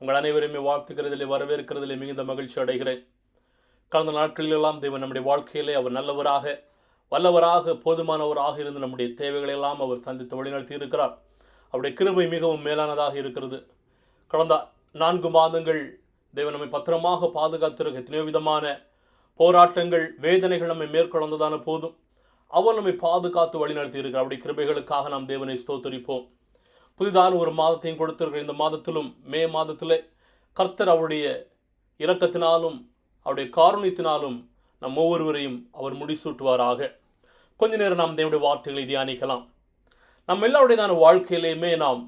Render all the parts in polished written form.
உங்கள் அனைவருமே வாழ்த்துக்கிறதிலே வரவேற்கிறதிலே மிகுந்த மகிழ்ச்சி அடைகிறேன். கடந்த நாட்களிலெல்லாம் தேவன் நம்முடைய வாழ்க்கையிலே அவர் நல்லவராக வல்லவராக போதுமானவராக இருந்து நம்முடைய தேவைகளெல்லாம் அவர் சந்தித்து வழிநடத்தி இருக்கிறார். அவருடைய கிருபை மிகவும் மேலானதாக இருக்கிறது. கடந்த 4 மாதங்கள் தேவன் நம்மை பத்திரமாக பாதுகாத்திருக்க எத்தனையோ விதமான போராட்டங்கள் வேதனைகள் நம்மை மேற்கொண்டதான போதும் அவர் நம்மை பாதுகாத்து வழிநடத்தி இருக்கிறார். அவருடைய கிருபைகளுக்காக நாம் தேவனை ஸ்தோத்தரிப்போம். புதிதான ஒரு மாதத்தையும் கொடுத்திருக்கிற இந்த மாதத்திலும் மே மாதத்தில் கர்த்தர் அவருடைய இரக்கத்தினாலும் அவருடைய காருண்யத்தினாலும் நம் ஒவ்வொருவரையும் அவர் முடிசூட்டுவாராக. கொஞ்ச நேரம் நாம் தேவனுடைய வார்த்தைகளை தியானிக்கலாம். நம்ம எல்லாருடையதான வாழ்க்கையிலேயுமே நாம்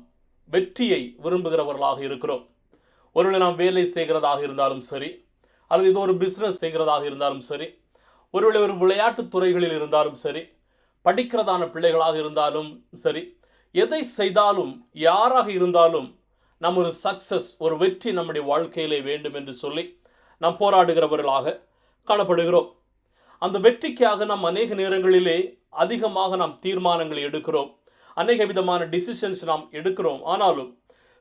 வெற்றியை விரும்புகிறவர்களாக இருக்கிறோம். ஒருவேளை நாம் வேலை செய்கிறதாக இருந்தாலும் சரி, அல்லது ஏதோ ஒரு பிஸ்னஸ் செய்கிறதாக இருந்தாலும் சரி, ஒருவேளை ஒரு விளையாட்டுத் துறைகளில் இருந்தாலும் சரி, படிக்கிறதான பிள்ளைகளாக இருந்தாலும் சரி, எதை செய்தாலும் யாராக இருந்தாலும் நம் ஒரு சக்சஸ், ஒரு வெற்றி நம்முடைய வாழ்க்கையிலே வேண்டும் என்று சொல்லி நாம் போராடுகிறவர்களாக காணப்படுகிறோம். அந்த வெற்றிக்காக நாம் அநேக நேரங்களிலே அதிகமாக நாம் தீர்மானங்களை எடுக்கிறோம், அநேக விதமான டிசிஷன்ஸ் நாம் எடுக்கிறோம். ஆனாலும்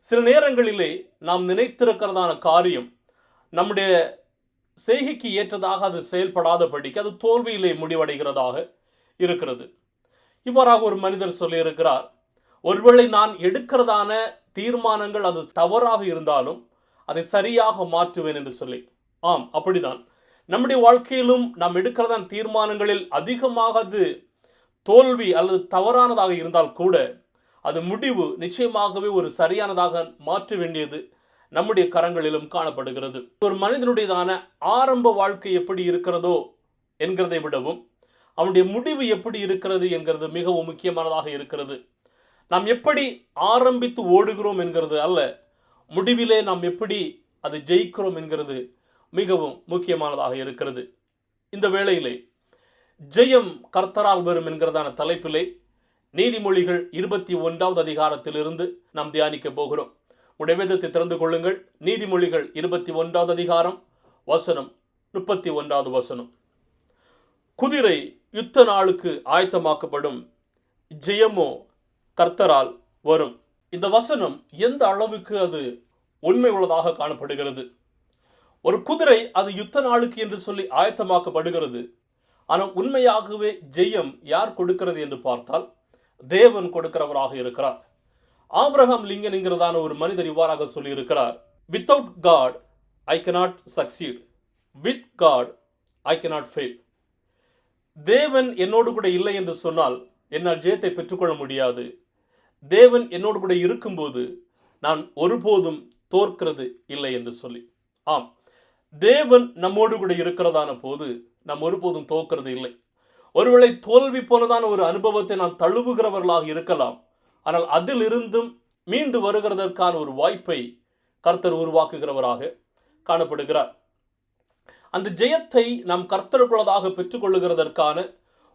சில நேரங்களிலே நாம் நினைத்திருக்கிறதான காரியம் நம்முடைய செய்கைக்கு ஏற்றதாக அது செயல்படாதபடிக்கு அது தோல்வியிலே முடிவடைகிறதாக இருக்கிறது. இவ்வாறாக ஒரு மனிதர் சொல்லியிருக்கிறார், ஒருவேளை நான் எடுக்கிறதான தீர்மானங்கள் அது தவறாக இருந்தாலும் அதை சரியாக மாற்றுவேன் என்று சொல்லி. ஆம், அப்படிதான் நம்முடைய வாழ்க்கையிலும் நாம் எடுக்கிறதான தீர்மானங்களில் அதிகமாக அது தோல்வி அல்லது தவறானதாக இருந்தால் கூட அது முடிவு நிச்சயமாகவே ஒரு சரியானதாக மாற்ற வேண்டியது நம்முடைய கரங்களிலும் காணப்படுகிறது. ஒரு மனிதனுடையதான ஆரம்ப வாழ்க்கை எப்படி இருக்கிறதோ என்கிறதை விடவும் அவனுடைய முடிவு எப்படி இருக்கிறது என்கிறது மிகவும் முக்கியமானதாக இருக்கிறது. நாம் எப்படி ஆரம்பித்து ஓடுகிறோம் என்கிறது அல்ல, முடிவிலே நாம் எப்படி அதை ஜெயிக்கிறோம் என்கிறது மிகவும் முக்கியமானதாக இருக்கிறது. இந்த வேளையிலே ஜெயம் கர்த்தரால் வரும் என்கிறதான தலைப்பிலே நீதிமொழிகள் 21வது அதிகாரத்திலிருந்து நாம் தியானிக்க போகிறோம். உடைய வேதத்தை திறந்து கொள்ளுங்கள். நீதிமொழிகள் 21வது அதிகாரம் வசனம் 31வது வசனம். குதிரை யுத்த நாளுக்கு ஆயத்தமாக்கப்படும், ஜெயமோ கர்த்தரால் வரும். இந்த வசனம் எந்த அளவுக்கு அது உண்மை உள்ளதாக காணப்படுகிறது. ஒரு குதிரை அது யுத்த நாளுக்கு என்று சொல்லி ஆயத்தமாக்கப்படுகிறது. ஆனால் உண்மையாகவே ஜெயம் யார் கொடுக்கிறது என்று பார்த்தால் தேவன் கொடுக்கிறவராக இருக்கிறார். ஆபிரகாம் லிங்கன் என்கிறதான ஒரு மனிதர் இவ்வாறாக சொல்லி இருக்கிறார், without God I cannot succeed, with God I cannot fail. தேவன் என்னோடு கூட இல்லை என்று சொன்னால் என்னால் ஜெயத்தை பெற்றுக்கொள்ள முடியாது. தேவன் என்னோடு கூட இருக்கும்போது நான் ஒருபோதும் தோற்கிறது இல்லை என்று சொல்லி. ஆம், தேவன் நம்மோடு கூட இருக்கிறதான போது நாம் ஒருபோதும் தோற்கிறது இல்லை. ஒருவேளை தோல்வி போனதான ஒரு அனுபவத்தை நாம் தழுவுகிறவர்களாக இருக்கலாம், ஆனால் அதிலிருந்தும் மீண்டு வருகிறதற்கான ஒரு வாய்ப்பை கர்த்தர் உருவாக்குகிறவராக காணப்படுகிறார். அந்த ஜெயத்தை நாம் கர்த்தருக்குள்ளதாக பெற்றுக்கொள்ளுகிறதற்கான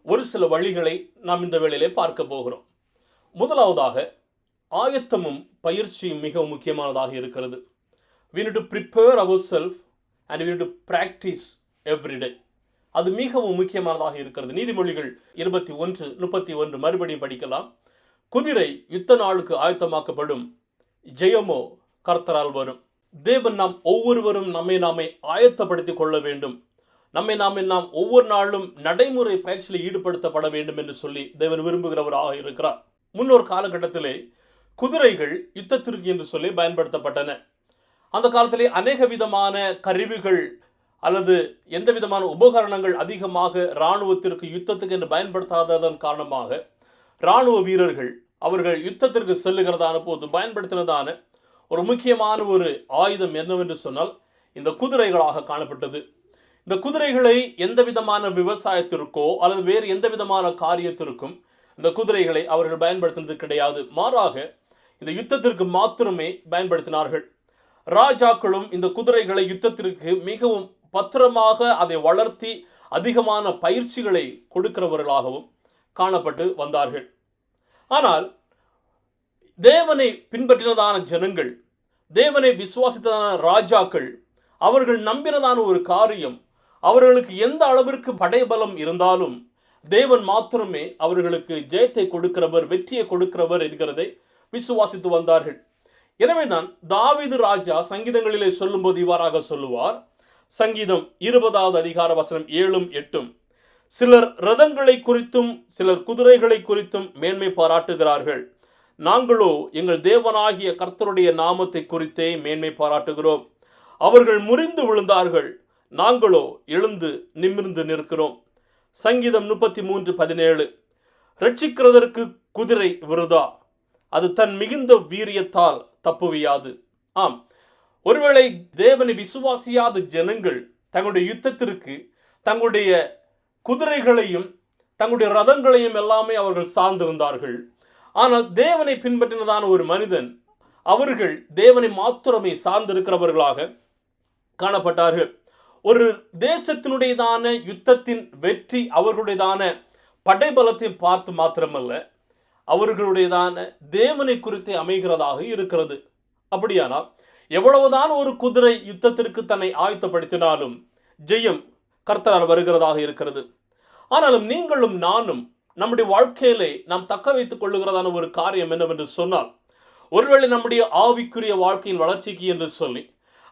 ஒரு சில வழிகளை நாம் இந்த வேளையிலே பார்க்க போகிறோம். முதலாவதாக ஆயத்தமும் பயிற்சியும் மிகவும் முக்கியமானதாக இருக்கிறது. We need to prepare ourselves and we need to practice every day. அது மிகவும் முக்கியமானதாக இருக்கிறது. நீதிமொழிகள் 21:31 மறுபடியும் படிக்கலாம். குதிரை யுத்த நாளுக்கு ஆயத்தமாக்கப்படும், ஜெயமோ கர்த்தரால் வரும். தேவன் நாம் ஒவ்வொருவரும் நாமே ஆயத்தப்படுத்திக் கொள்ள வேண்டும். நாம் ஒவ்வொரு நாளும் நடைமுறை பயிற்சியில் ஈடுபடுத்தப்பட வேண்டும் என்று சொல்லி தேவன் விரும்புகிறவராக இருக்கிறார். முன்னொரு காலகட்டத்திலே குதிரைகள் யுத்தத்திற்கு என்று சொல்லி பயன்படுத்தப்பட்டன. அந்த காலத்திலே அநேக விதமான கருவிகள் அல்லது எந்த விதமான உபகரணங்கள் அதிகமாக இராணுவத்திற்கு யுத்தத்துக்கு என்று பயன்படுத்தாததன் காரணமாக இராணுவ வீரர்கள் அவர்கள் யுத்தத்திற்கு செல்லுகிறதான போது பயன்படுத்தினதான ஒரு முக்கியமான ஒரு ஆயுதம் என்னவென்று சொன்னால் இந்த குதிரைகளாக காணப்பட்டது. இந்த குதிரைகளை எந்த விதமான விவசாயத்திற்கோ அல்லது வேறு எந்த விதமான காரியத்திற்கும் இந்த குதிரைகளை அவர்கள் பயன்படுத்தினது கிடையாது. மாறாக இந்த யுத்தத்திற்கு மாத்திரமே பயன்படுத்தினார்கள். ராஜாக்களும் இந்த குதிரைகளை யுத்தத்திற்கு மிகவும் பத்திரமாக அதை வளர்த்தி அதிகமான பயிற்சிகளை கொடுக்கிறவர்களாகவும் காணப்பட்டு வந்தார்கள். ஆனால் தேவனை பின்பற்றினதான ஜனங்கள், தேவனை விசுவாசித்ததான ராஜாக்கள், அவர்கள் நம்பினதான ஒரு காரியம், அவர்களுக்கு எந்த அளவிற்கு படைபலம் இருந்தாலும் தேவன் மாத்திரமே அவர்களுக்கு ஜெயத்தை கொடுக்கிறவர், வெற்றியை கொடுக்கிறவர் என்கிறதை விசுவாசித்து வந்தார்கள். எனவேதான் தாவீது ராஜா சங்கீதங்களிலே சொல்லும்போது இவ்வாறாக சொல்லுவார். சங்கீதம் 20வது அதிகார வசனம் 7ம் 8ம், சிலர் ரதங்களை குறித்தும் சிலர் குதிரைகளை குறித்தும் மேன்மை பாராட்டுகிறார்கள், நாங்களோ எங்கள் தேவனாகிய கர்த்தருடைய நாமத்தை குறித்தே மேன்மை பாராட்டுகிறோம். அவர்கள் முறிந்து விழுந்தார்கள், நாங்களோ எழுந்து நிமிர்ந்து நிற்கிறோம். சங்கீதம் 33:17, ரட்சிக்கிறதற்கு குதிரை விருதா, அது தன் மிகுந்த வீரியத்தால் தப்புவியாது. ஆம், ஒருவேளை தேவனை விசுவாசியாத ஜனங்கள் தங்களுடைய யுத்தத்திற்கு தங்களுடைய குதிரைகளையும் தங்களுடைய ரதங்களையும் எல்லாமே அவர்கள் சார்ந்திருந்தார்கள். ஆனால் தேவனை பின்பற்றினதான ஒரு மனிதன், அவர்கள் தேவனை மாத்திரமே சார்ந்திருக்கிறவர்களாக காணப்பட்டார்கள். ஒரு தேசத்தினுடையதான யுத்தத்தின் வெற்றி அவர்களுடையதான படைபலத்தை பார்த்து மாத்திரமல்ல, அவர்களுடையதான தேவனை குறித்து அமைகிறதாக இருக்கிறது. அப்படியானால் எவ்வளவுதான் ஒரு குதிரை யுத்தத்திற்கு தன்னை ஆயத்தப்படுத்தினாலும் ஜெயம் கர்த்தரால் வருகிறதாக இருக்கிறது. ஆனாலும் நீங்களும் நானும் நம்முடைய வாழ்க்கையிலே நாம் தக்க வைத்துக் கொள்ளுகிறதான ஒரு காரியம் என்னவென்று சொன்னால், ஒருவேளை நம்முடைய ஆவிக்குரிய வாழ்க்கையின் வளர்ச்சிக்கு என்று சொல்லி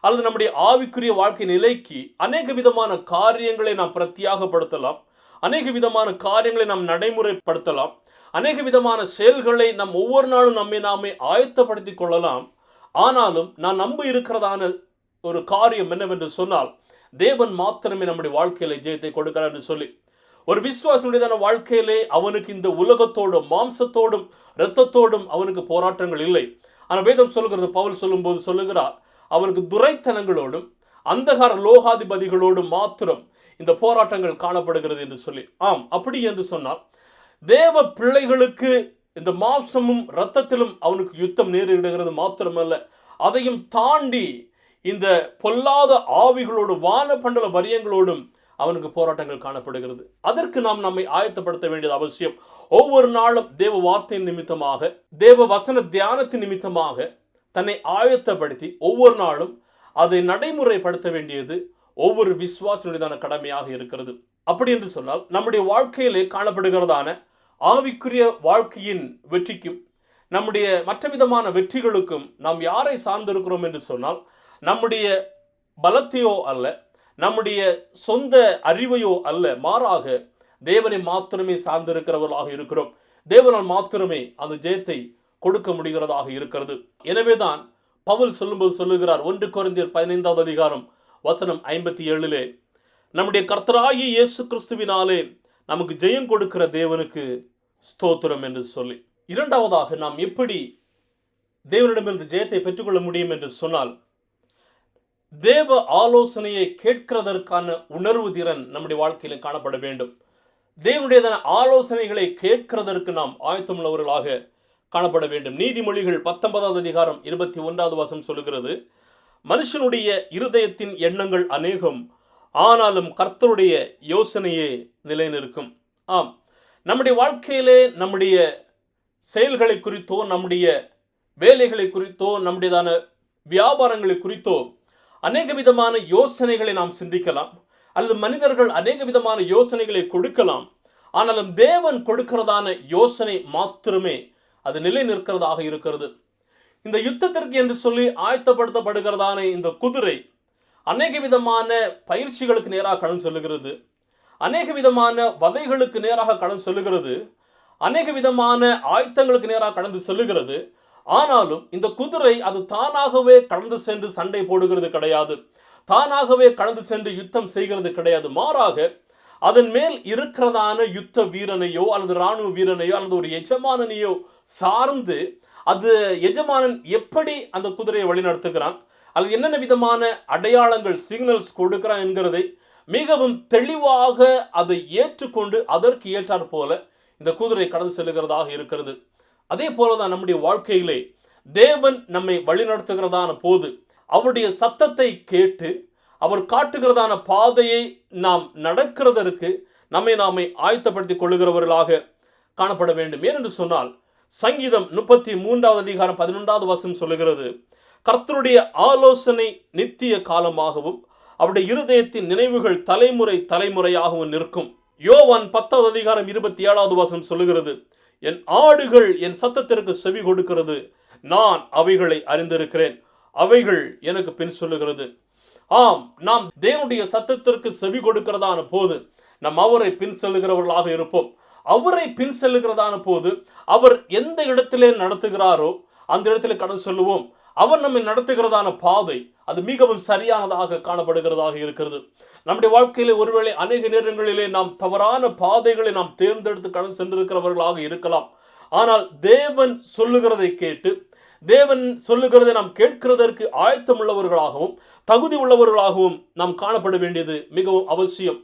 அல்லது நம்முடைய ஆவிக்குரிய வாழ்க்கை நிலைக்கு அநேக விதமான காரியங்களை நாம் பிரத்தியாகப்படுத்தலாம், அநேக விதமான காரியங்களை நாம் நடைமுறைப்படுத்தலாம், அநேக விதமான செயல்களை நாம் ஒவ்வொரு நாளும் நாமே ஆயத்தப்படுத்திக் கொள்ளலாம். ஆனாலும் நான் நம்ப இருக்கிறதான ஒரு காரியம் என்னவென்று சொன்னால், தேவன் மாத்திரமே நம்முடைய வாழ்க்கையில ஜெயத்தை கொடுக்கிறார் என்று சொல்லி, ஒரு விசுவாசனுடையதான வாழ்க்கையிலே அவனுக்கு இந்த உலகத்தோடும் மாம்சத்தோடும் இரத்தத்தோடும் அவனுக்கு போராட்டங்கள் இல்லை. ஆனால் வேதம் சொல்லுகிறது, பவுல் சொல்லும்போது சொல்லுகிறார், அவனுக்கு துரைத்தனங்களோடும் அந்தகார லோகாதிபதிகளோடும் மாத்திரம் இந்த போராட்டங்கள் காணப்படுகிறது என்று சொல்லி. ஆம், அப்படி என்று சொன்னால் தேவ பிள்ளைகளுக்கு இந்த மாம்சமும் இரத்தத்திலும் அவனுக்கு யுத்தம் நேரிடுகிறது மாத்திரமல்ல, அதையும் தாண்டி இந்த பொல்லாத ஆவிகளோடும் வானபண்டல வரியங்களோடும் அவனுக்கு போராட்டங்கள் காணப்படுகிறது. அதற்கு நாம் நம்மை ஆயத்தப்படுத்த வேண்டியது அவசியம். ஒவ்வொரு நாளும் தேவ வார்த்தையின் நிமித்தமாக, தேவ வசன தியானத்தின் நிமித்தமாக தன்னை ஆயத்தப்படுத்தி ஒவ்வொரு நாளும் அதை நடைமுறைப்படுத்த வேண்டியது ஒவ்வொரு விசுவாசனுடையதான கடமையாக இருக்கிறது. அப்படி என்று சொன்னால் நம்முடைய வாழ்க்கையிலே காணப்படுகிறதான ஆவிக்குரிய வாழ்க்கையின் வெற்றிக்கும் நம்முடைய மற்ற விதமான வெற்றிகளுக்கும் நாம் யாரை சார்ந்திருக்கிறோம் என்று சொன்னால், நம்முடைய பலத்தையோ அல்ல, நம்முடைய சொந்த அறிவையோ அல்ல, மாறாக தேவனை மாத்திரமே சார்ந்திருக்கிறவர்களாக இருக்கிறோம். தேவனால் மாத்திரமே அந்த ஜெயத்தை கொடுக்க முடிகிறதாக இருக்கிறது. எனவேதான் பவுல் சொல்லும்போது சொல்லுகிறார், 1 கொரிந்தியர் 15வது அதிகாரம் வசனம் 57, நம்முடைய கர்த்தராகிய இயேசு கிறிஸ்துவினாலே நமக்கு ஜெயம் கொடுக்கிற தேவனுக்கு ஸ்தோத்திரம் என்று சொல்லி. இரண்டாவதாக நாம் எப்படி தேவனிடமிருந்து ஜெயத்தை பெற்றுக்கொள்ள முடியும் என்று சொன்னால், தேவ ஆலோசனையை கேட்கிறதற்கான உணர்வு திறன் நம்முடைய வாழ்க்கையில் காணப்பட வேண்டும். தேவனுடைய ஆலோசனைகளை கேட்கிறதற்கு நாம் ஆயத்தமுள்ளவர்களாக காணப்பட வேண்டும். நீதிமொழிகள் 19வது அதிகாரம் 21வது வசனம் சொல்லுகிறது, மனுஷனுடைய இருதயத்தின் எண்ணங்கள் அநேகம், ஆனாலும் கர்த்தருடைய யோசனையே நிலை நிற்கும். ஆம், நம்முடைய வாழ்க்கையிலே நம்முடைய செயல்களை குறித்தோ, நம்முடைய வேலைகளை குறித்தோ, நம்முடையதான வியாபாரங்களை குறித்தோ அநேக விதமான யோசனைகளை நாம் சிந்திக்கலாம், அல்லது மனிதர்கள் அநேக விதமான யோசனைகளை கொடுக்கலாம். ஆனாலும் தேவன் கொடுக்கிறதான யோசனை மாத்திரமே அது நிலை நிற்கிறதாக இருக்கிறது. இந்த யுத்தத்திற்கு என்று சொல்லி ஆயத்தப்படுத்தப்படுகிறதான இந்த குதிரை அநேக விதமான பயிற்சிகளுக்கு நேராக கடந்து செல்லுகிறது, அநேக விதமான வதைகளுக்கு நேராக கடந்து செல்லுகிறது, அநேக விதமான ஆயத்தங்களுக்கு நேராக கடந்து செல்லுகிறது. ஆனாலும் இந்த குதிரை அது தானாகவே கடந்து சென்று சண்டை போடுகிறது கிடையாது, தானாகவே கடந்து சென்று யுத்தம் செய்கிறது கிடையாது. மாறாக அதன் மேல் இருக்கிறதான யுத்த வீரனையோ அல்லது இராணுவ வீரனையோ அல்லது ஒரு எஜமானனையோ சார்ந்து அது எஜமானன் எப்படி அந்த குதிரையை வழிநடத்துகிறான், அல்லது என்னென்ன விதமான அடையாளங்கள் சிக்னல்ஸ் கொடுக்கிறான் என்கிறதை மிகவும் தெளிவாக அதை ஏற்றுக்கொண்டு அதற்கு ஏற்றாற் போல இந்த குதிரை கடந்து செல்லுகிறதாக இருக்கிறது. அதே போலதான் நம்முடைய வாழ்க்கையிலே தேவன் நம்மை வழிநடத்துகிறதான போது அவருடைய சத்தத்தை கேட்டு அவர் காட்டுகிறதான பாதையை நாம் நடக்கிறதற்கு நாமே ஆயத்தப்படுத்திக் கொள்ளுகிறவர்களாக காணப்பட வேண்டும். ஏனென்று சொன்னால் சங்கீதம் 33வது அதிகாரம் 11வது வசனம் சொல்லுகிறது, கர்த்தருடைய ஆலோசனை நித்திய காலமாகவும் அவருடைய இருதயத்தின் நினைவுகள் தலைமுறை தலைமுறையாகவும் நிற்கும். யோவான் 10வது அதிகாரம் 27வது வசனம் சொல்லுகிறது, என் ஆடுகள் என் சத்தத்திற்கு செவி கொடுக்கிறது, நான் அவைகளை அறிந்திருக்கிறேன், அவைகள் எனக்கு பின் சொல்லுகிறது. ஆம், நாம் தேவனுடைய சத்தத்திற்கு செவி கொடுக்கிறதான போது நாம் அவரை பின் செல்லுகிறவர்களாக இருப்போம். அவரை பின் செல்லுகிறதான போது அவர் எந்த இடத்திலே நடத்துகிறாரோ அந்த இடத்திலே கடந்து செல்லுவோம். அவர் நம்மை நடத்துகிறதான பாதை அது மிகவும் சரியானதாக காணப்படுகிறதாக இருக்கிறது. நம்முடைய வாழ்க்கையிலே ஒருவேளை அநேக நேரங்களிலே நாம் தவறான பாதைகளை நாம் தேர்ந்தெடுத்து கடந்து சென்றிருக்கிறவர்களாக இருக்கலாம். ஆனால் தேவன் சொல்லுகிறதை கேட்டு, தேவன் சொல்லுகிறதை நாம் கேட்கிறதற்கு ஆயத்தம் உள்ளவர்களாகவும் தகுதி உள்ளவர்களாகவும் நாம் காணப்பட வேண்டியது மிகவும் அவசியம்.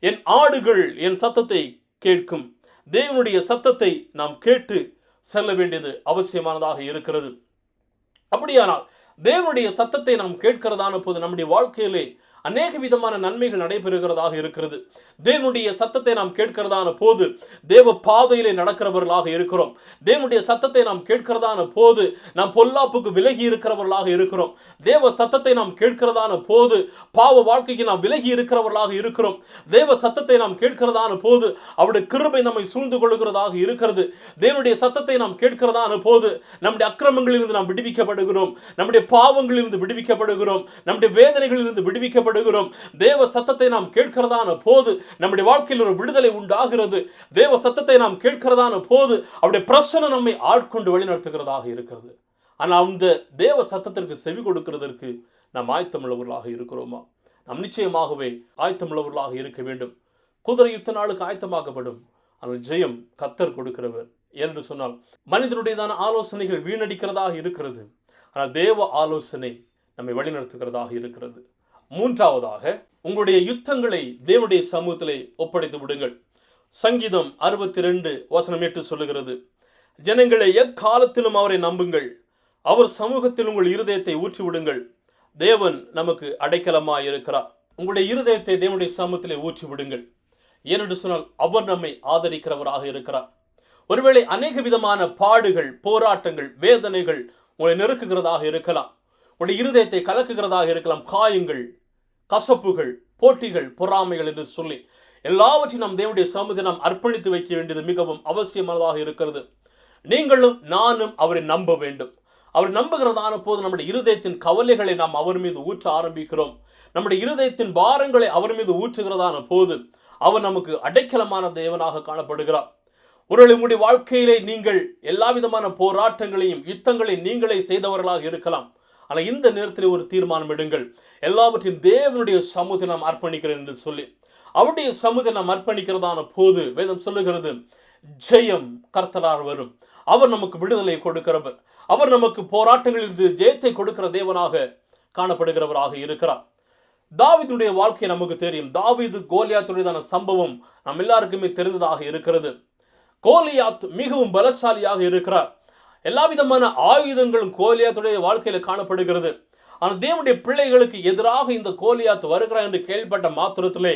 என் ஆடுகள் என் சத்தத்தை கேட்கும். தேவனுடைய சத்தத்தை நாம் கேட்டு செல்ல வேண்டியது அவசியமானதாக இருக்கிறது. அப்படியானால் தேவனுடைய சத்தத்தை நாம் கேட்கிறதான போது நம்முடைய வாழ்க்கையிலே அநேக விதமான நன்மைகள் நடைபெறுகிறதாக இருக்கிறது. தேவனுடைய சத்தத்தை நாம் கேட்கிறதான போது தேவ பாதையிலே நடக்கிறவர்களாக இருக்கிறோம். தேவனுடைய சத்தத்தை நாம் கேட்கிறதான போது நாம் பொல்லாப்புக்கு விலகி இருக்கிறவர்களாக இருக்கிறோம். தேவ சத்தத்தை நாம் கேட்கிறதான போது பாவ வாழ்க்கைக்கு நாம் விலகி இருக்கிறவர்களாக இருக்கிறோம். தேவ சத்தத்தை நாம் கேட்கிறதான போது அவருடைய கிருபை நம்மை சூழ்ந்து கொள்கிறதாக இருக்கிறது. தேவனுடைய சத்தத்தை நாம் கேட்கிறதான போது நம்முடைய அக்கிரமங்களிலிருந்து நாம் விடுவிக்கப்படுகிறோம், நம்முடைய பாவங்களிலிருந்து விடுவிக்கப்படுகிறோம், நம்முடைய வேதனைகளிலிருந்து விடுவிக்கப்படுகிறோம். தேவ சத்தத்தை நாம் கேட்கிறதான போது நம்முடைய வாழ்க்கையில் ஒரு விடுதலை உண்டாகிறது. தேவ சத்தத்தை நாம் கேட்கிறதான போது அவருடைய பிரசன்னம் நம்மை ஆட்கொண்டு வழிநடத்துகிறதாக இருக்கிறது. ஆனால் அந்த தேவ சத்தத்திற்கு செவி கொடுக்கிறதற்கு நாம் ஆயத்தமுள்ளவர்களாக இருக்கிறோமா? நாம் நிச்சயமாகவே ஆயத்தமுள்ளவர்களாக இருக்க வேண்டும். குதிரை யுத்த நாளுக்கு ஆயத்தமாகப்படும், ஆனால் ஜெயம் கர்த்தர் கொடுக்கிறவர். என்று சொன்னால் மனிதனுடையதான ஆலோசனைகள் வீணடிக்கிறதாக இருக்கிறது, ஆனால் தேவ ஆலோசனை நம்மை வழிநடத்துகிறதாக இருக்கிறது. மூன்றாவதாக, உங்களுடைய யுத்தங்களை தேவனுடைய சமூகத்திலே ஒப்படைத்து விடுங்கள். சங்கீதம் 62:8 சொல்லுகிறது, ஜனங்களை எக்காலத்திலும் அவரை நம்புங்கள், அவர் சமூகத்தில் உங்கள் இருதயத்தை ஊற்றிவிடுங்கள். தேவன் நமக்கு அடைக்கலமாய் இருக்கிறார். உங்களுடைய இருதயத்தை தேவனுடைய சமூகத்திலே ஊற்றி விடுங்கள். ஏனென்று சொன்னால் அவர் நம்மை ஆதரிக்கிறவராக இருக்கிறார். ஒருவேளை அநேக விதமான பாடுகள், போராட்டங்கள், வேதனைகள் உங்களை நெருக்குகிறதாக இருக்கலாம். உங்களுடைய இருதயத்தை கலக்குகிறதாக இருக்கலாம். காயங்கள், கசப்புகள், போட்டிகள், பொறாமைகள் என்று சொல்லி எல்லாவற்றையும் நாம் தேவனுடைய சமூகத்தை நாம் அர்ப்பணித்து வைக்க வேண்டியது மிகவும் அவசியமானதாக இருக்கிறது. நீங்களும் நானும் அவரை நம்ப வேண்டும். அவர் நம்புகிறதான போது நம்முடைய இருதயத்தின் கவலைகளை நாம் அவர் மீது ஊற்ற ஆரம்பிக்கிறோம். நம்முடைய இருதயத்தின் பாரங்களை அவர் மீது ஊற்றுகிறதான போது அவர் நமக்கு அடைக்கலமான தேவனாக காணப்படுகிறார். ஒருவேளை உங்களுடைய வாழ்க்கையிலே நீங்கள் எல்லா விதமான போராட்டங்களையும் யுத்தங்களையும் நீங்களே செய்தவர்களாக இருக்கலாம். ஆனால் இந்த நேரத்தில் ஒரு தீர்மானம் எடுங்கள், எல்லாவற்றையும் தேவனுடைய சமூகத்தை நாம் அர்ப்பணிக்கிறேன் என்று சொல்லி அவருடைய சமூகத்தை நாம் அர்ப்பணிக்கிறதான போது வேதம் சொல்லுகிறது, ஜெயம் கர்த்தரால் வரும். அவர் நமக்கு விடுதலை கொடுக்கிறவர். அவர் நமக்கு போராட்டங்களிலிருந்து ஜெயத்தை கொடுக்கிற தேவனாக காணப்படுகிறவராக இருக்கிறார். தாவீதுடைய வாழ்க்கை நமக்கு தெரியும். தாவீது கோலியாத்துடையதான சம்பவம் நம் எல்லாருக்குமே தெரிந்ததாக இருக்கிறது. கோலியாத் மிகவும் பலசாலியாக இருக்கிறார். எல்லா விதமான ஆயுதங்களும் கோலியாத்துடைய வாழ்க்கையில காணப்படுகிறது. ஆனால் தேவனுடைய பிள்ளைகளுக்கு எதிராக இந்த கோலியாத் வருகிறார் என்று கேள்விப்பட்ட மாத்திரத்திலே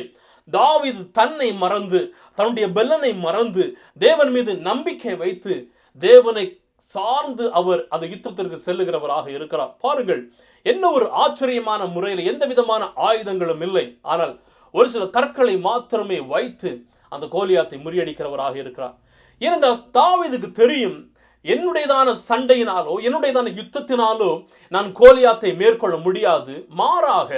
தாவீது தன்னை மறந்து, தன்னுடைய பெலனை மறந்து, தேவன் மீது நம்பிக்கை வைத்து தேவனை சார்ந்து அவர் அந்த யுத்தத்திற்கு செல்லுகிறவராக இருக்கிறார். பாருங்கள், என்ன ஒரு ஆச்சரியமான முறையில் எந்த விதமான ஆயுதங்களும் இல்லை, ஆனால் ஒரு சில கற்களை மாத்திரமே வைத்து அந்த கோலியாத்தை முறியடிக்கிறவராக இருக்கிறார். ஏனென்றால் தாவீதுக்கு தெரியும், என்னுடையதான சண்டையினாலோ என்னுடையதான யுத்தத்தினாலோ நான் கோலியாத்தை மேற்கொள்ள முடியாது, மாறாக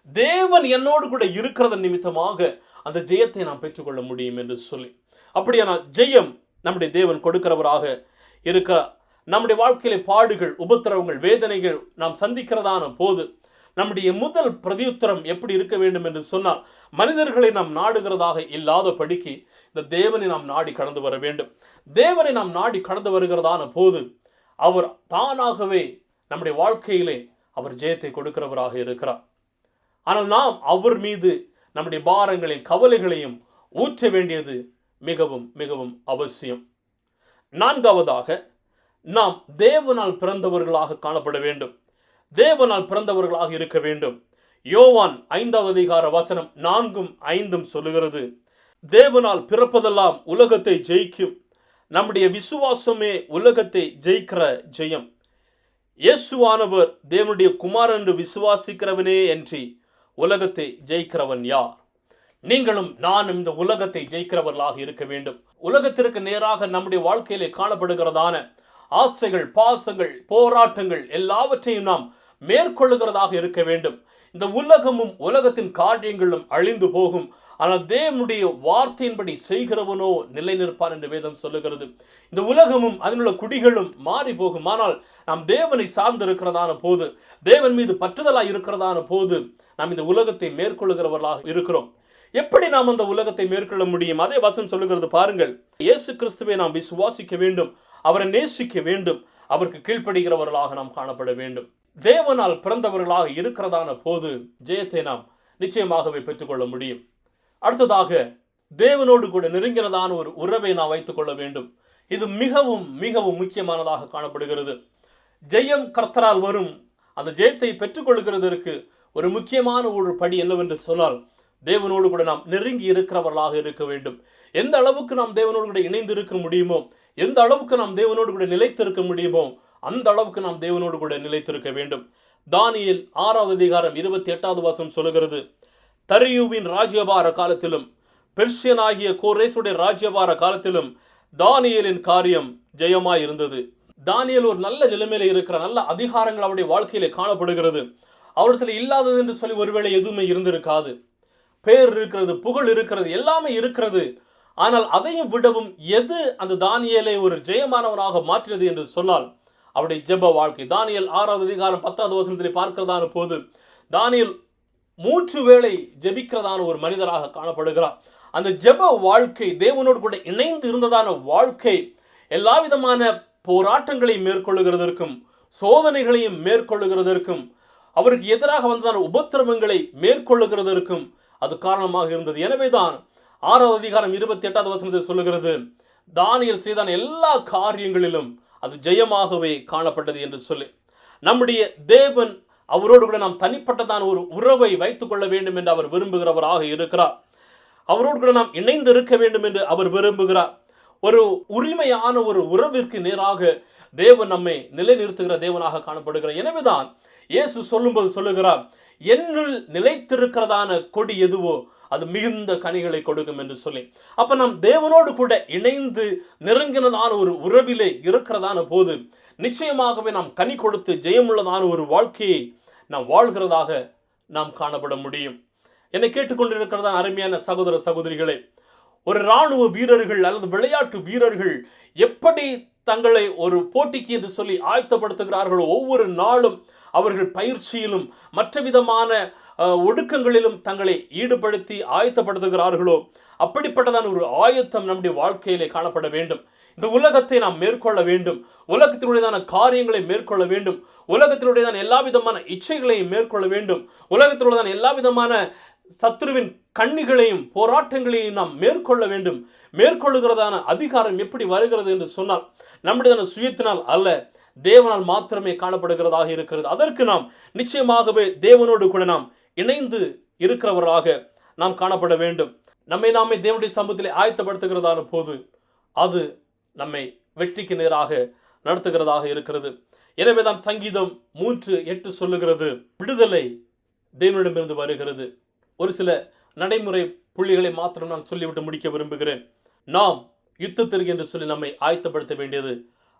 தேவன் என்னோடு கூட இருக்கிறது நிமித்தமாக அந்த ஜெயத்தை நாம் பெற்றுக்கொள்ள முடியும் என்று சொல்லி, அப்படியானால் ஜெயம் நம்முடைய தேவன் கொடுக்கிறவராக இருக்கிறார். நம்முடைய வாழ்க்கையிலே பாடுகள், உபத்திரவங்கள், வேதனைகள் நாம் சந்திக்கிறதான போது நம்முடைய முதல் பிரதியுத்தரம் எப்படி இருக்க வேண்டும் என்று சொன்னால், மனிதர்களை நாம் நாடுகிறதாக இல்லாதபடிக்கு இந்த தேவனை நாம் நாடி கடந்து வர வேண்டும். தேவனை நாம் நாடி கடந்து வருகிறதான போது அவர் தானாகவே நம்முடைய வாழ்க்கையிலே அவர் ஜெயத்தை கொடுக்கிறவராக இருக்கிறார். ஆனால் நாம் அவர் மீது நம்முடைய பாரங்களையும் கவலைகளையும் ஊற்ற வேண்டியது மிகவும் மிகவும் அவசியம். நான்காவதாக, நாம் தேவனால் பிறந்தவர்களாக காணப்பட வேண்டும். தேவனால் பிறந்தவர்களாக இருக்க வேண்டும். யோவான் 5:4-5 சொல்லுகிறது, தேவனால் பிறப்பதெல்லாம் உலகத்தை ஜெயிக்கும். நம்முடைய விசுவாசமே உலகத்தை ஜெயிக்கிற ஜெயம். இயேசுவானவர் தேவனுடைய குமாரன் என்று விசுவாசிக்கிறவனே அன்றி உலகத்தை ஜெயிக்கிறவன் யார்? நீங்களும் நானும் இந்த உலகத்தை ஜெயிக்கிறவர்களாக இருக்க வேண்டும். உலகத்திற்கு நேராக நம்முடைய வாழ்க்கையிலே காணப்படுகிறதான ஆசைகள், பாசங்கள், போராட்டங்கள் எல்லாவற்றையும் நாம் மேற்கொள்ளுகிறதாக இருக்க வேண்டும். இந்த உலகமும் உலகத்தின் காரியங்களும் அழிந்து போகும், ஆனால் தேவனுடைய வார்த்தையின்படி செய்கிறவனோ நிலை நிற்பான் என்று வேதம் சொல்லுகிறது. இந்த உலகமும் அதனுள்ள குடிகளும் மாறி போகும், ஆனால் நாம் தேவனை சார்ந்து இருக்கிறதான போது, தேவன் மீது பற்றுதலாய் இருக்கிறதான போது நாம் இந்த உலகத்தை மேற்கொள்ளுகிறவர்களாக இருக்கிறோம். எப்படி நாம் அந்த உலகத்தை மேற்கொள்ள முடியும்? அதே வசனம் சொல்லுகிறது பாருங்கள். இயேசு கிறிஸ்துவை நாம் விசுவாசிக்க வேண்டும், அவரை நேசிக்க வேண்டும், அவருக்கு கீழ்ப்படுகிறவர்களாக நாம் காணப்பட வேண்டும். தேவனால் பிறந்தவர்களாக இருக்கிறதான போது ஜெயத்தை நாம் நிச்சயமாகவே பெற்றுக்கொள்ள முடியும். அடுத்ததாக, தேவனோடு கூட நெருங்கினதான ஒரு உறவை நாம் வைத்துக் கொள்ள வேண்டும். இது மிகவும் மிகவும் முக்கியமானதாக காணப்படுகிறது. ஜெயம் கர்த்தரால் வரும். அந்த ஜெயத்தை பெற்றுக்கொள்கிறதற்கு ஒரு முக்கியமான ஒரு படி என்னவென்று சொன்னால், தேவனோடு கூட நாம் நெருங்கி இருக்கிறவர்களாக இருக்க வேண்டும். எந்த அளவுக்கு நாம் தேவனோடு கூட இணைந்து இருக்க முடியுமோ, எந்த அளவுக்கு நாம் தேவனோடு கூட நிலைத்திருக்க முடியுமோ, அந்த அளவுக்கு நாம் தேவனோடு கூட நிலைத்திருக்க வேண்டும். தானியேல் 6வது அதிகாரம் 28வது வசனம் சொல்லுகிறது, தரியுவின் ராஜ்யபார காலத்திலும் பெர்சியனாகிய கோரேசுடைய ராஜ்யபார காலத்திலும் தானியேலின் காரியம் ஜெயமாய் இருந்தது. தானியேல் ஒரு நல்ல நிலைமையில இருக்கிற, நல்ல அதிகாரங்கள் அவருடைய வாழ்க்கையில காணப்படுகிறது. அவரிடத்தில் இல்லாதது என்று சொல்லி ஒருவேளை எதுவுமே இருந்திருக்காது. பேர் இருக்கிறது, புகழ் இருக்கிறது, எல்லாமே இருக்கிறது. ஆனால் அதையும் விடவும் எது அந்த தானியேலை ஒரு ஜெயமானவனாக மாற்றினது என்று சொன்னால் அவருடைய ஜெப வாழ்க்கை. தானியேல் 6வது அதிகாரம் 10வது வசனத்தில் பார்க்கிறதான போது, தானியேல் 3 வேளை ஜெபிக்கிறதான ஒரு மனிதராக காணப்படுகிறார். அந்த ஜெப வாழ்க்கை, தேவனோடு கூட இணைந்து இருந்ததான வாழ்க்கை, எல்லா விதமான போராட்டங்களை மேற்கொள்ளுகிறதற்கும் சோதனைகளையும் மேற்கொள்ளுகிறதற்கும் அவருக்கு எதிராக வந்ததான உபத்திரவங்களை மேற்கொள்ளுகிறதற்கும் அது காரணமாக இருந்தது. எனவேதான் 6வது அதிகாரம் 28வது வசனத்தை சொல்லுகிறது, தானியேல் செய்தான எல்லா காரியங்களிலும் அது ஜெயமாகவே காணப்பட்டது என்று சொல்லி, நம்முடைய தேவன் அவரோடு கூட நாம் தனிப்பட்டதான ஒரு உறவை வைத்துக் கொள்ள வேண்டும் என்று அவர் விரும்புகிறவராக இருக்கிறார். அவரோடு கூட நாம் இணைந்து இருக்க வேண்டும் என்று அவர் விரும்புகிறார். ஒரு உரிமையான ஒரு உறவிற்கு நேராக தேவன் நம்மை நிலைநிறுத்துகிற தேவனாக காணப்படுகிறார். எனவேதான் இயேசு சொல்லும்போது சொல்லுகிறார், என்னில் நிலைத்திருக்கிறதான கொடி எதுவோ அது மிகுந்த கனிகளை கொடுக்கும் என்று சொல்லி. அப்ப நாம் தேவனோடு கூட இணைந்து நெருங்கினதான ஒரு உறவிலே இருக்கிறதான போது நிச்சயமாகவே நாம் கனி கொடுத்து ஜெயமுள்ளதான ஒரு வாழ்க்கையை நாம் வாழ்கிறதாக நாம் காணப்பட முடியும். என்னை கேட்டுக்கொண்டிருக்கிறதான அருமையான சகோதர சகோதரிகளே, ஒரு இராணுவ வீரர்கள் அல்லது விளையாட்டு வீரர்கள் எப்படி தங்களை ஒரு போட்டிக்கு என்று சொல்லி ஆயத்தப்படுத்துகிறார்களோ, ஒவ்வொரு நாளும் அவர்கள் பயிற்சியிலும் மற்ற விதமான ஒடுக்கங்களிலும் தங்களை ஈடுபடுத்தி ஆயத்தப்படுத்துகிறார்களோ, அப்படிப்பட்டதான ஒரு ஆயத்தம் நம்முடைய வாழ்க்கையிலே காணப்பட வேண்டும். இந்த உலகத்தை நாம் மேற்கொள்ள வேண்டும், உலகத்தினுடையதான காரியங்களை மேற்கொள்ள வேண்டும், உலகத்தினுடையதான எல்லா விதமான இச்சைகளையும் மேற்கொள்ள வேண்டும், உலகத்தினுடையதான எல்லா விதமான சத்துருவின் கண்ணிகளையும் போராட்டங்களையும் நாம் மேற்கொள்ள வேண்டும். மேற்கொள்ளுகிறதான அதிகாரம் எப்படி வருகிறது என்று சொன்னால் நம்முடைய சுயத்தினால் அல்ல, தேவனால் மாத்திரமே காணப்படுகிறதாக இருக்கிறது. அதற்கு நாம் நிச்சயமாகவே தேவனோடு கூட நாம் இணைந்து இருக்கிறவர்களாக நாம் காணப்பட வேண்டும். நம்மை நாமே தேவனுடைய சமூகத்திலே ஆயத்தப்படுத்துகிறதான போது அது நம்மை வெற்றிக்கு நேராக நடத்துகிறதாக இருக்கிறது. எனவேதான் சங்கீதம் 3:8 சொல்லுகிறது, விடுதலை தேவனிடமிருந்து வருகிறது. ஒரு சில நடைமுறை புள்ளிகளை மாத்திரம் நான் சொல்லிவிட்டு முடிக்க விரும்புகிறேன். நாம் யுத்தத்திற்கு என்று சொல்லி நம்மை ஆயத்தப்படுத்த வேண்டியது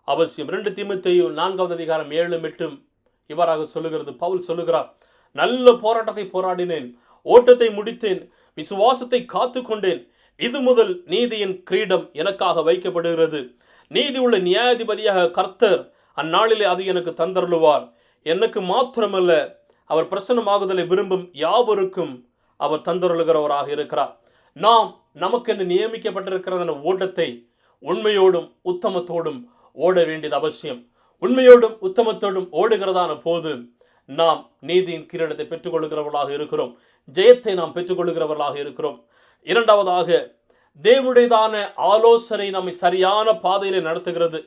அவசியம். 2 தீமோத்தேயு 4வது அதிகாரம் 7-8 இவ்வாறாக சொல்லுகிறது. பவுல் சொல்லுகிறார், நல்ல போராட்டத்தை போராடினேன், ஓட்டத்தை முடித்தேன், விசுவாசத்தை காத்து கொண்டேன். இது முதல் நீதியின் கிரீடம் எனக்காக வைக்கப்படுகிறது. நீதி உள்ள நியாயாதிபதியாக கர்த்தர் அந்நாளிலே அது எனக்கு தந்தருளுவார். எனக்கு மாத்திரமல்ல, அவர் பிரசன்னமாகுதலை விரும்பும் யாவருக்கும் அவர் தந்தருளுகிறவராக இருக்கிறார். நாம் நமக்கென்று நியமிக்கப்பட்டிருக்கிற ஓட்டத்தை உண்மையோடும் உத்தமத்தோடும் ஓட வேண்டியது அவசியம். உண்மையோடும் உத்தமத்தோடும் ஓடுகிறதான போது நாம் நீதியின் கிரீடத்தை பெற்றுக்கொள்கிறவர்களாக இருக்கிறோம், ஜெயத்தை நாம் பெற்றுக்கொள்கிறவர்களாக இருக்கிறோம். இரண்டாவதாக, தேவனுடையதான ஆலோசனை நம்மை சரியான பாதையிலே நடத்துகிறது,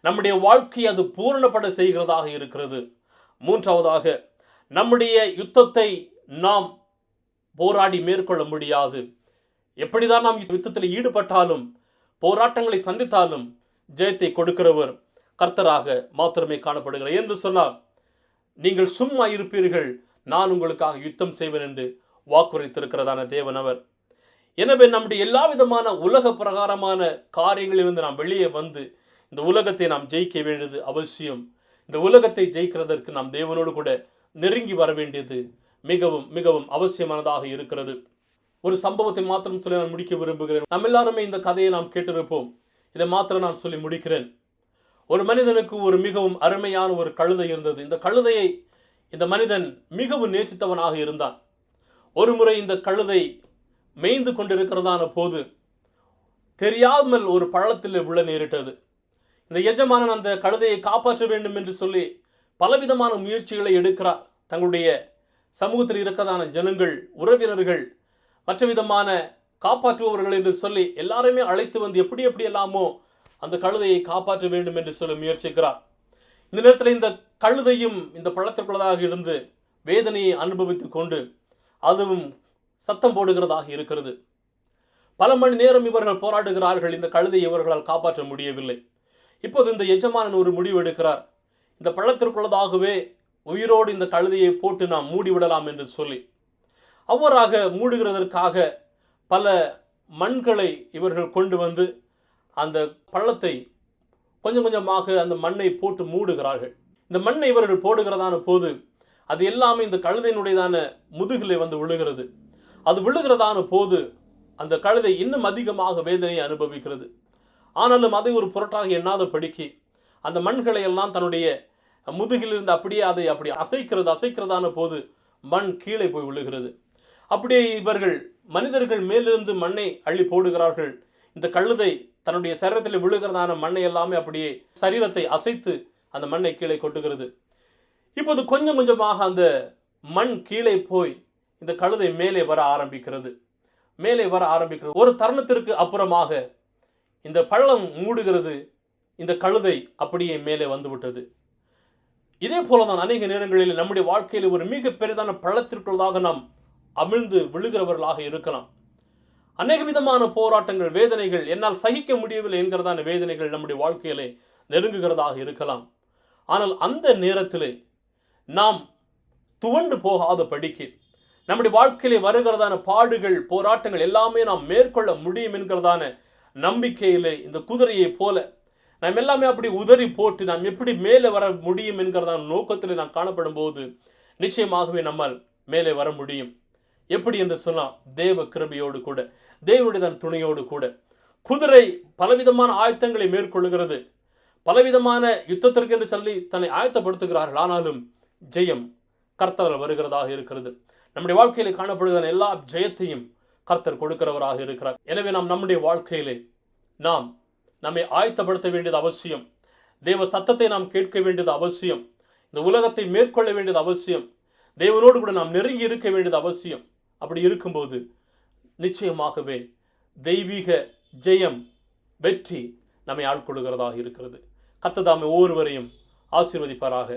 நம்முடைய வாழ்க்கையை அது பூரணப்பட செய்கிறதாக இருக்கிறது. மூன்றாவதாக, நம்முடைய யுத்தத்தை நாம் போராடி மேற்கொள்ள முடியாது. எப்படிதான் நாம் யுத்தத்தில் ஈடுபட்டாலும் போராட்டங்களை சந்தித்தாலும் ஜெயத்தை கொடுக்கிறவர் கர்த்தராக மாத்திரமே காணப்படுகிறார் என்று சொன்னால், நீங்கள் சும்மா இருப்பீர்கள், நான் உங்களுக்காக யுத்தம் செய்வேன் என்று வாக்குரைத்திருக்கிறதான தேவன் அவர். எனவே நம்முடைய எல்லா விதமான உலக பிரகாரமான காரியங்களிலிருந்து நாம் வெளியே வந்து இந்த உலகத்தை நாம் ஜெயிக்க வேண்டியது அவசியம். இந்த உலகத்தை ஜெயிக்கிறதற்கு நாம் தேவனோடு கூட நெருங்கி வர வேண்டியது மிகவும் மிகவும் அவசியமானதாக இருக்கிறது. ஒரு சம்பவத்தை மாத்திரம் சொல்லி நான் முடிக்க விரும்புகிறேன். நம்ம எல்லாருமே இந்த கதையை நாம் கேட்டிருப்போம். இதை மாத்திரம் நான் சொல்லி முடிக்கிறேன். ஒரு மனிதனுக்கு ஒரு மிகவும் அருமையான ஒரு கழுதை இருந்தது. இந்த கழுதையை இந்த மனிதன் மிகவும் நேசித்தவனாக இருந்தான். ஒரு முறை இந்த கழுதை மேய்ந்து கொண்டிருக்கிறதான போது தெரியாமல் ஒரு பள்ளத்தில் விழ நேரிட்டது. இந்த எஜமானன் அந்த கழுதையை காப்பாற்ற வேண்டும் என்று சொல்லி பலவிதமான முயற்சிகளை எடுக்கிறார். தங்களுடைய சமூகத்தில் இருக்கிறதான ஜனங்கள், உறவினர்கள், மற்ற விதமான காப்பாற்றுபவர்கள் என்று சொல்லி எல்லாருமே அழைத்து வந்து எப்படி எல்லாமோ அந்த கழுதையை காப்பாற்ற வேண்டும் என்று சொல்லி முயற்சிக்கிறார். இந்த நேரத்தில் இந்த கழுதையும் இந்த பள்ளத்திற்குள்ளதாக இருந்து வேதனையை அனுபவித்துக் கொண்டு அதுவும் சத்தம் போடுகிறதாக இருக்கிறது. பல மணி நேரம் இவர்கள் போராடுகிறார்கள். இந்த கழுதையை இவர்களால் காப்பாற்ற முடியவில்லை. இப்போது இந்த எஜமானன் ஒரு முடிவு எடுக்கிறார். இந்த பள்ளத்திற்குள்ளதாகவே உயிரோடு இந்த கழுதையை போட்டு நாம் மூடிவிடலாம் என்று சொல்லி அவ்வாறாக மூடுகிறதற்காக பல மண்களை இவர்கள் கொண்டு வந்து அந்த பள்ளத்தை கொஞ்சம் கொஞ்சமாக அந்த மண்ணை போட்டு மூடுகிறார்கள். இந்த மண்ணை இவர்கள் போடுகிறதான போது அது எல்லாமே இந்த கழுதையினுடையதான முதுகிலே வந்து விழுகிறது. அது விழுகிறதான போது அந்த கழுதை இன்னும் அதிகமாக வேதனையை அனுபவிக்கிறது. ஆனாலும் அதை ஒரு பொருட்டாக எண்ணாத படிக்கு அந்த மண்களை எல்லாம் தன்னுடைய முதுகிலிருந்து அப்படியே அதை அப்படி அசைக்கிறதான போது மண் கீழே போய் விழுகிறது. அப்படியே இவர்கள் மனிதர்கள் மேலிருந்து மண்ணை அள்ளி போடுகிறார்கள். இந்த கழுதை தன்னுடைய சரீரத்தில் விழுகிறதான மண்ணை எல்லாமே அப்படியே சரீரத்தை அசைத்து அந்த மண்ணை கீழே கொட்டுகிறது. இப்போது கொஞ்சம் கொஞ்சமாக அந்த மண் கீழே போய் இந்த கழுதை மேலே வர ஆரம்பிக்கிறது. ஒரு தருணத்திற்கு அப்புறமாக இந்த பள்ளம் மூடுகிறது. இந்த கழுதை அப்படியே மேலே வந்துவிட்டது. இதே போலதான் அநேக நேரங்களில் நம்முடைய வாழ்க்கையில் ஒரு மிக பெரிதான பள்ளத்திற்குள்ளதாக நாம் அமிழ்ந்து விழுகிறவர்களாக இருக்கலாம். அநேக விதமான போராட்டங்கள், வேதனைகள், என்னால் சகிக்க முடியவில்லை என்கிறதான வேதனைகள் நம்முடைய வாழ்க்கையிலே நெருங்குகிறதாக இருக்கலாம். ஆனால் அந்த நேரத்திலே நாம் துவண்டு போகாத படிக்கு நம்முடைய வாழ்க்கையிலே வருகிறதான பாடுகள், போராட்டங்கள் எல்லாமே நாம் மேற்கொள்ள முடியும் என்கிறதான நம்பிக்கையிலே இந்த குதிரையை போல நாம் எல்லாமே அப்படி உதறி போட்டு நாம் எப்படி மேலே வர முடியும் என்கிறதான நோக்கத்தில் நாம் காணப்படும் போது நிச்சயமாகவே நம்மால் மேலே வர முடியும். எப்படி என்று சொன்னால் தேவ கிருபையோடு கூட, தேவனுடைய துணையோடு கூட. குதிரை பலவிதமான ஆயத்தங்களை மேற்கொள்கிறது. பலவிதமான யுத்தத்திற்கு என்று சொல்லி தன்னை ஆயத்தப்படுத்துகிறார்கள். ஆனாலும் ஜெயம் கர்த்தர் வருகிறதாக இருக்கிறது. நம்முடைய வாழ்க்கையிலே காணப்படுகிற எல்லா ஜெயத்தையும் கர்த்தர் கொடுக்கிறவராக இருக்கிறார். எனவே நாம் நம்முடைய வாழ்க்கையிலே நாம் நம்மை ஆயத்தப்படுத்த வேண்டியது அவசியம். தேவ சத்தத்தை நாம் கேட்க வேண்டியது அவசியம். இந்த உலகத்தை மேற்கொள்ள வேண்டியது அவசியம். தேவனோடு கூட நாம் நெருங்கி இருக்க வேண்டியது அவசியம். அப்படி இருக்கும்போது நிச்சயமாகவே தெய்வீக ஜெயம், வெற்றி நம்மை ஆட்கொள்கிறதாக இருக்கிறது. கர்த்தர் தாமே ஒவ்வொருவரையும் ஆசீர்வதிப்பாராக.